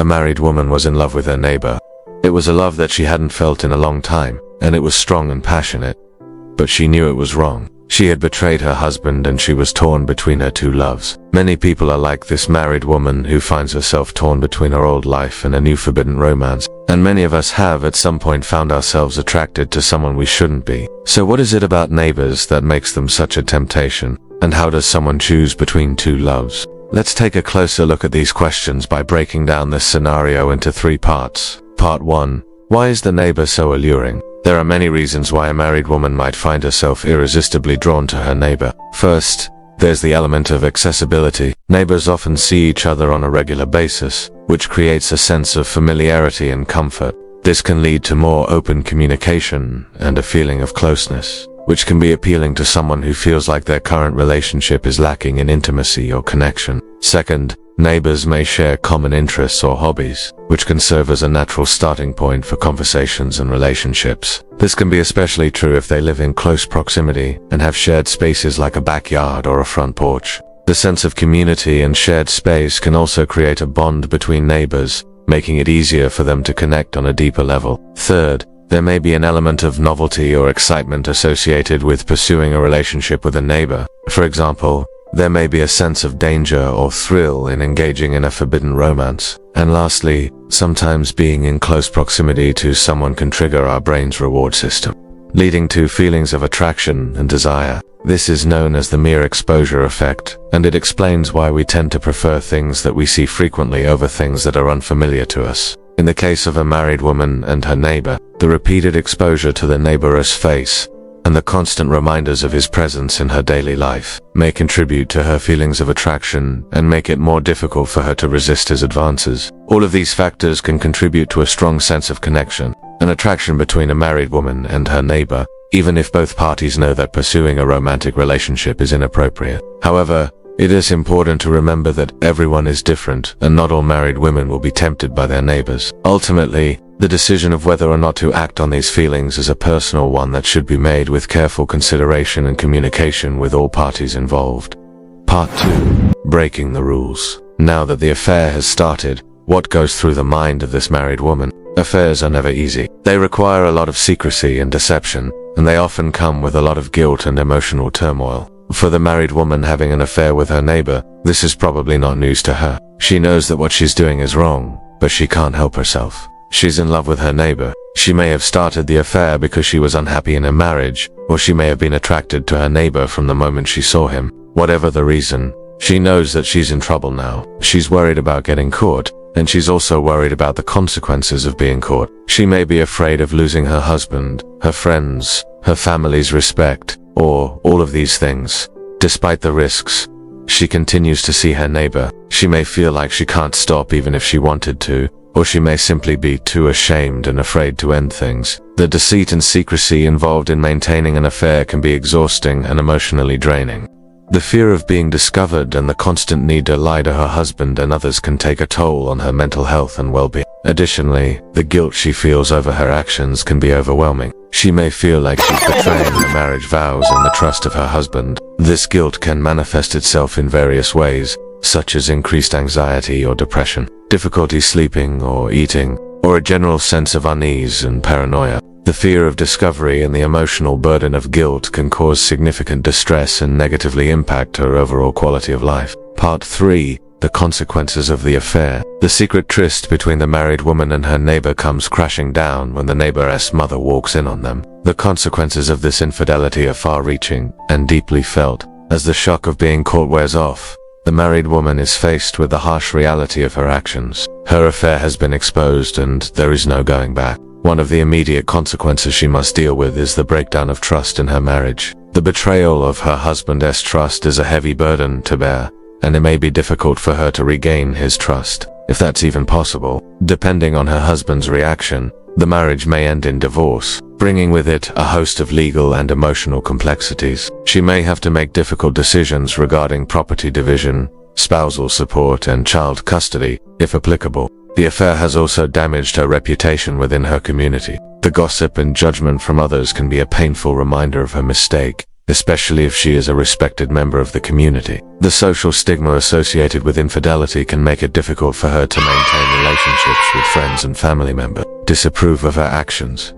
A married woman was in love with her neighbor. It was a love that she hadn't felt in a long time, and it was strong and passionate. But she knew it was wrong. She had betrayed her husband and she was torn between her two loves. Many people are like this married woman who finds herself torn between her old life and a new forbidden romance. And many of us have at some point found ourselves attracted to someone we shouldn't be. So what is it about neighbors that makes them such a temptation? And how does someone choose between two loves? Let's take a closer look at these questions by breaking down this scenario into 3 parts. Part 1. Why is the neighbor so alluring? There are many reasons why a married woman might find herself irresistibly drawn to her neighbor. First, there's the element of accessibility. Neighbors often see each other on a regular basis, which creates a sense of familiarity and comfort. This can lead to more open communication and a feeling of closeness, which can be appealing to someone who feels like their current relationship is lacking in intimacy or connection. Second, neighbors may share common interests or hobbies, which can serve as a natural starting point for conversations and relationships. This can be especially true if they live in close proximity and have shared spaces like a backyard or a front porch. The sense of community and shared space can also create a bond between neighbors, making it easier for them to connect on a deeper level. Third, there may be an element of novelty or excitement associated with pursuing a relationship with a neighbor. For example, there may be a sense of danger or thrill in engaging in a forbidden romance. And lastly, sometimes being in close proximity to someone can trigger our brain's reward system, leading to feelings of attraction and desire. This is known as the mere exposure effect, and it explains why we tend to prefer things that we see frequently over things that are unfamiliar to us. In the case of a married woman and her neighbor, the repeated exposure to the neighbor's face and the constant reminders of his presence in her daily life may contribute to her feelings of attraction and make it more difficult for her to resist his advances. All of these factors can contribute to a strong sense of connection, an attraction between a married woman and her neighbor, even if both parties know that pursuing a romantic relationship is inappropriate. However, it is important to remember that everyone is different and not all married women will be tempted by their neighbors. Ultimately, the decision of whether or not to act on these feelings is a personal one that should be made with careful consideration and communication with all parties involved. Part 2. Breaking the rules. Now that the affair has started, what goes through the mind of this married woman? Affairs are never easy. They require a lot of secrecy and deception, and they often come with a lot of guilt and emotional turmoil. For the married woman having an affair with her neighbor, this is probably not news to her. She knows that what she's doing is wrong, but she can't help herself. She's in love with her neighbor. She may have started the affair because she was unhappy in her marriage, or she may have been attracted to her neighbor from the moment she saw him. Whatever the reason, she knows that she's in trouble now. She's worried about getting caught, and she's also worried about the consequences of being caught. She may be afraid of losing her husband, her friends, her family's respect, or all of these things. Despite the risks, she continues to see her neighbor. She may feel like she can't stop even if she wanted to, or she may simply be too ashamed and afraid to end things. The deceit and secrecy involved in maintaining an affair can be exhausting and emotionally draining. The fear of being discovered and the constant need to lie to her husband and others can take a toll on her mental health and well-being. Additionally, the guilt she feels over her actions can be overwhelming. She may feel like she's betraying her marriage vows and the trust of her husband. This guilt can manifest itself in various ways, such as increased anxiety or depression, difficulty sleeping or eating, or a general sense of unease and paranoia. The fear of discovery and the emotional burden of guilt can cause significant distress and negatively impact her overall quality of life. Part 3. The consequences of the affair. The secret tryst between the married woman and her neighbor comes crashing down when the neighbor's mother walks in on them. The consequences of this infidelity are far-reaching and deeply felt. As the shock of being caught wears off, the married woman is faced with the harsh reality of her actions. Her affair has been exposed and there is no going back. One of the immediate consequences she must deal with is the breakdown of trust in her marriage. The betrayal of her husband's trust is a heavy burden to bear, and it may be difficult for her to regain his trust, if that's even possible. Depending on her husband's reaction, the marriage may end in divorce, bringing with it a host of legal and emotional complexities. She may have to make difficult decisions regarding property division, spousal support, and child custody, if applicable. The affair has also damaged her reputation within her community. The gossip and judgment from others can be a painful reminder of her mistake, especially if she is a respected member of the community. The social stigma associated with infidelity can make it difficult for her to maintain relationships with friends and family members who disapprove of her actions.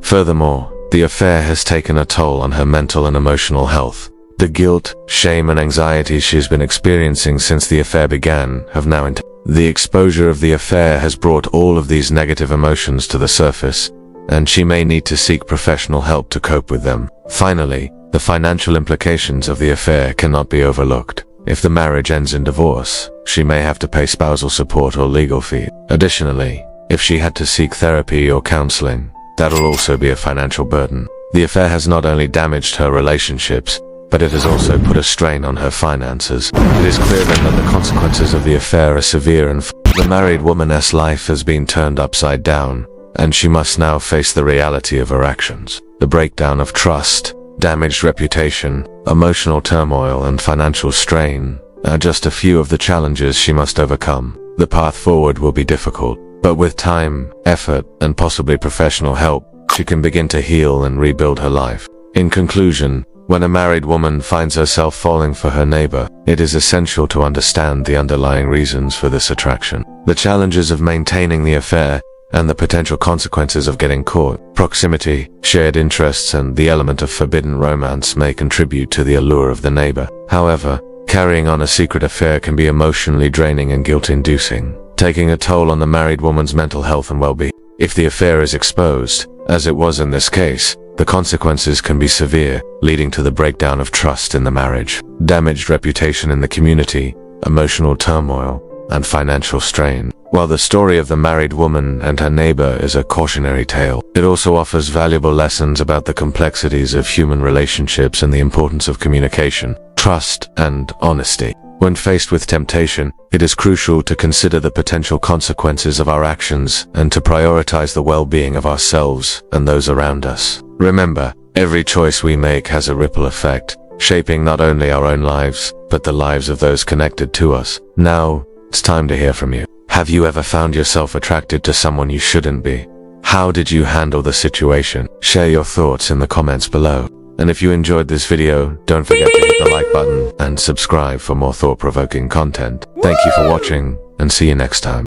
Furthermore, the affair has taken a toll on her mental and emotional health. The guilt, shame and anxiety she's been experiencing since the affair began have now The exposure of the affair has brought all of these negative emotions to the surface, and she may need to seek professional help to cope with them. Finally, the financial implications of the affair cannot be overlooked. If the marriage ends in divorce, she may have to pay spousal support or legal fees. Additionally, if she had to seek therapy or counseling, that'll also be a financial burden. The affair has not only damaged her relationships, but it has also put a strain on her finances. It is clear then that the consequences of the affair are severe and the married woman's life has been turned upside down, and she must now face the reality of her actions. The breakdown of trust, damaged reputation, emotional turmoil and financial strain are just a few of the challenges she must overcome. The path forward will be difficult, but with time, effort, and possibly professional help, she can begin to heal and rebuild her life. In conclusion, when a married woman finds herself falling for her neighbor, it is essential to understand the underlying reasons for this attraction, the challenges of maintaining the affair, and the potential consequences of getting caught. Proximity, shared interests, and the element of forbidden romance may contribute to the allure of the neighbor. However, carrying on a secret affair can be emotionally draining and guilt-inducing, taking a toll on the married woman's mental health and well-being. If the affair is exposed, as it was in this case, the consequences can be severe, leading to the breakdown of trust in the marriage, damaged reputation in the community, emotional turmoil, and financial strain. While the story of the married woman and her neighbor is a cautionary tale, it also offers valuable lessons about the complexities of human relationships and the importance of communication, trust, and honesty. When faced with temptation, it is crucial to consider the potential consequences of our actions and to prioritize the well-being of ourselves and those around us. Remember, every choice we make has a ripple effect, shaping not only our own lives, but the lives of those connected to us. Now, it's time to hear from you. Have you ever found yourself attracted to someone you shouldn't be? How did you handle the situation? Share your thoughts in the comments below. And if you enjoyed this video, don't forget to hit the like button and subscribe for more thought-provoking content. Thank you for watching, and see you next time.